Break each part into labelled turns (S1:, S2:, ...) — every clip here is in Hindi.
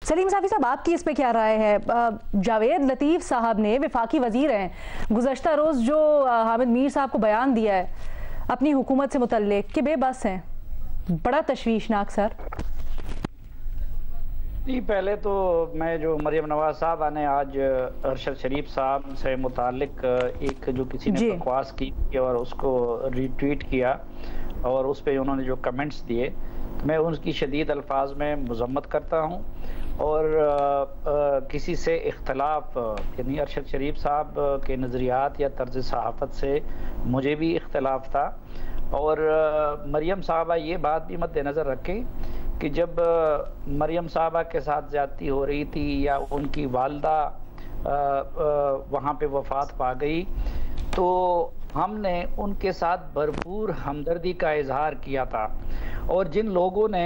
S1: सलीम साफी साहब, आपकी इस पे क्या राय है? जावेद लतीफ़ साहब ने, वफाकी वजीर हैं, गुज़श्ता रोज़ जो हामिद मीर साहब को बयान दिया है अपनी हुकूमत से मुतल्लिक कि बेबस हैं, बड़ा तशवीशनाक सर।
S2: जी, पहले तो मैं जो मरियम नवाज साहब ने आज अरशद शरीफ साहब से मुतालिक एक जो किसी ने बकवास की और उसको रीट्वीट किया और उस पर उन्होंने जो कमेंट्स दिए, मैं उनकी शदीद अल्फाज में मज़म्मत करता हूँ। और किसी से इख्तलाफ, यानी अरशद शरीफ साहब के नज़रियात या तर्ज सहाफ़त से मुझे भी इख्तलाफ था। और मरियम साहबा ये बात भी मद्देनज़र रखें कि जब मरियम साहबा के साथ ज़्यादती हो रही थी या उनकी वालदा वहाँ पे वफ़ात पा गई, तो हमने उनके साथ भरपूर हमदर्दी का इजहार किया था। और जिन लोगों ने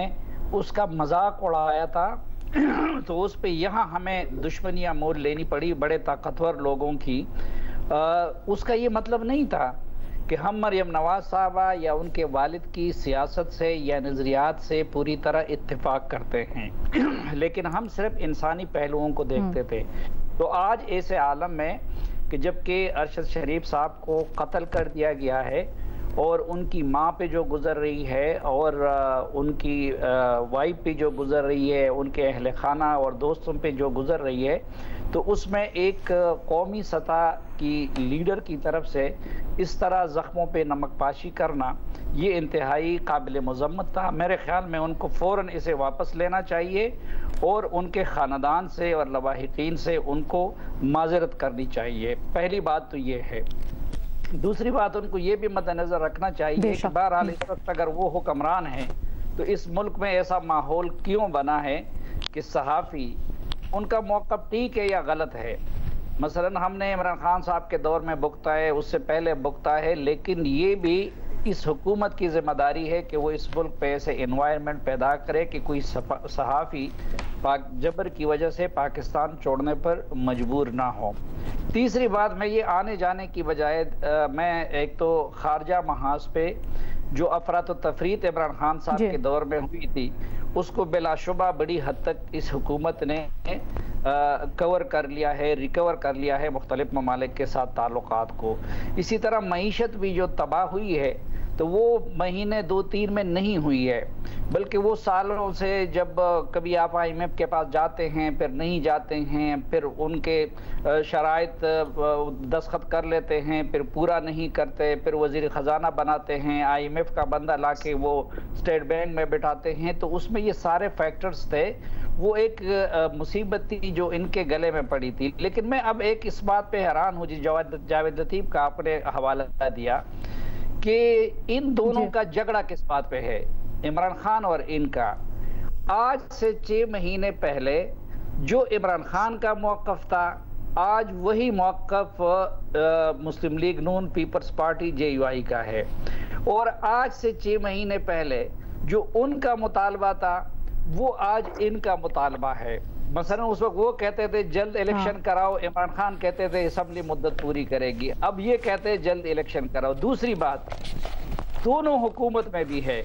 S2: उसका मजाक उड़ाया था तो उस पे यहाँ हमें दुश्मनियाँ मोल लेनी पड़ी बड़े ताकतवर लोगों की। उसका ये मतलब नहीं था कि हम मरियम नवाज साहबा या उनके वालिद की सियासत से या नज़रियात से पूरी तरह इत्तेफाक करते हैं लेकिन हम सिर्फ इंसानी पहलुओं को देखते थे। तो आज ऐसे आलम में कि जबकि अरशद शरीफ साहब को कत्ल कर दिया गया है और उनकी माँ पे जो गुज़र रही है और उनकी वाइफ पे जो गुज़र रही है, उनके अहल खाना और दोस्तों पे जो गुज़र रही है, तो उसमें एक कौमी सतह की लीडर की तरफ से इस तरह ज़ख्मों पे नमकपाशी करना ये इंतहाई काबिल मज़म्मत था। मेरे ख़्याल में उनको फ़ौरन इसे वापस लेना चाहिए और उनके ख़ानदान से और लवाहिकीन से उनको माज़रत करनी चाहिए। पहली बात तो ये है। दूसरी बात, उनको ये भी मद्देनज़र रखना चाहिए कि बहरहाल इस वक्त अगर वो हुक्मरान हैं तो इस मुल्क में ऐसा माहौल क्यों बना है कि सहाफ़ी, उनका मौक़िफ़ ठीक है या गलत है। मसलन हमने इमरान खान साहब के दौर में भुगता है, उससे पहले भुगता है, लेकिन ये भी इस हुकूमत की ज़िम्मेदारी है कि वो इस मुल्क पे ऐसे इन्वायरमेंट पैदा करे कि कोई सहाफ़ी जबर की वजह से पाकिस्तान छोड़ने पर मजबूर ना हो। तीसरी बात, मैं ये आने जाने की बजाय मैं एक तो खारजा महाज पे जो अफरात तफरीत इमरान खान साहब के दौर में हुई थी उसको बिलाशुबा बड़ी हद तक इस हुकूमत ने कवर कर लिया है, रिकवर कर लिया है मुख्तलिफ ममालिक के साथ ताल्लुकात को। इसी तरह मईशत भी जो तबाह हुई है तो वो महीने 2-3 में नहीं हुई है, बल्कि वो सालों से, जब कभी आप IMF के पास जाते हैं फिर नहीं जाते हैं, फिर उनके शराइत दस्तखत कर लेते हैं फिर पूरा नहीं करते, फिर वज़ीर ख़जाना बनाते हैं, IMF का बंदा लाके वो स्टेट बैंक में बिठाते हैं, तो उसमें ये सारे फैक्टर्स थे। वो एक मुसीबत थी जो इनके गले में पड़ी थी। लेकिन मैं अब एक इस बात पे हैरान हूँ, जी जावेद लतीफ़ का आपने हवाला दिया कि इन दोनों का झगड़ा किस बात पे है, इमरान खान और इनका। आज से 6 महीने पहले जो इमरान खान का मौक़िफ़ था, आज वही मौक़िफ़ मुस्लिम लीग नून पीपल्स पार्टी JUI का है। और आज से 6 महीने पहले जो उनका मुतालबा था वो आज इनका मुतालबा है। मसलन उस वक्त वो कहते थे जल्द इलेक्शन कराओ, इमरान खान कहते थे असम्बली मुद्दत पूरी करेगी, अब ये कहते हैं जल्द इलेक्शन कराओ। दूसरी बात, दोनों हुकूमत में भी है।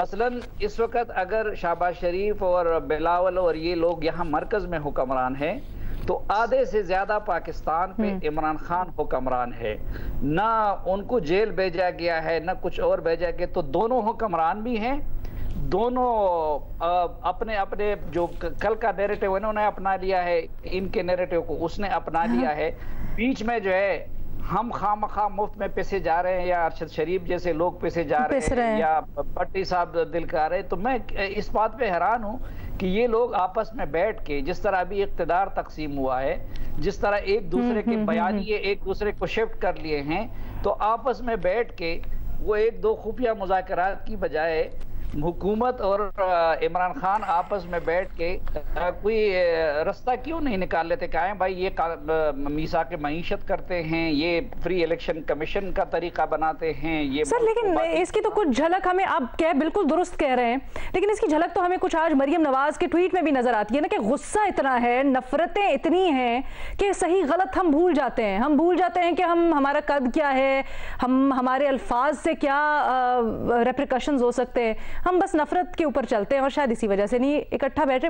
S2: मसलन इस वक्त अगर शहबाज शरीफ और बिलावल और ये लोग यहाँ मरकज में हुक्मरान हैं तो आधे से ज्यादा पाकिस्तान पे इमरान खान हुक्मरान है, ना उनको जेल भेजा गया है ना कुछ और भेजा गया। तो दोनों हुक्मरान भी हैं, दोनों अपने अपने जो कल का नैरेटिव इन्होंने अपना लिया है, इनके नैरेटिव को उसने अपना लिया है। बीच में जो है हम खामखा मुफ्त में पैसे जा रहे हैं या अरशद शरीफ जैसे लोग पैसे जा रहे हैं या भट्टी साहब दिल का रहे। तो मैं इस बात पे हैरान हूँ कि ये लोग आपस में बैठ के, जिस तरह अभी इक़्तिदार तकसीम हुआ है, जिस तरह एक दूसरे के बयानिए एक दूसरे को शिफ्ट कर लिए हैं, तो आपस में बैठ के वो 1-2 खुफिया मुज़ाकरात की बजाय हुकूमत और इमरान खान आपस में बैठ के कोई रास्ता क्यों नहीं निकाल लेते? कहें भाई ये मीसा के मईशत करते हैं, ये फ्री इलेक्शन कमीशन का तरीका बनाते हैं ये सर।
S1: लेकिन इसकी तो कुछ झलक हमें, आप क्या बिल्कुल दुरुस्त कह रहे हैं, लेकिन इसकी झलक तो हमें कुछ आज मरियम नवाज के ट्वीट में भी नजर आती है ना, कि गुस्सा इतना है, नफरतें इतनी हैं कि सही गलत हम भूल जाते हैं। हम भूल जाते हैं कि हमारा कद क्या है, हमारे अल्फाज से क्या रेप्रिकॉशंस हो सकते हैं। हम बस नफरत के ऊपर चलते हैं और शायद इसी वजह से नहीं इकट्ठा बैठे।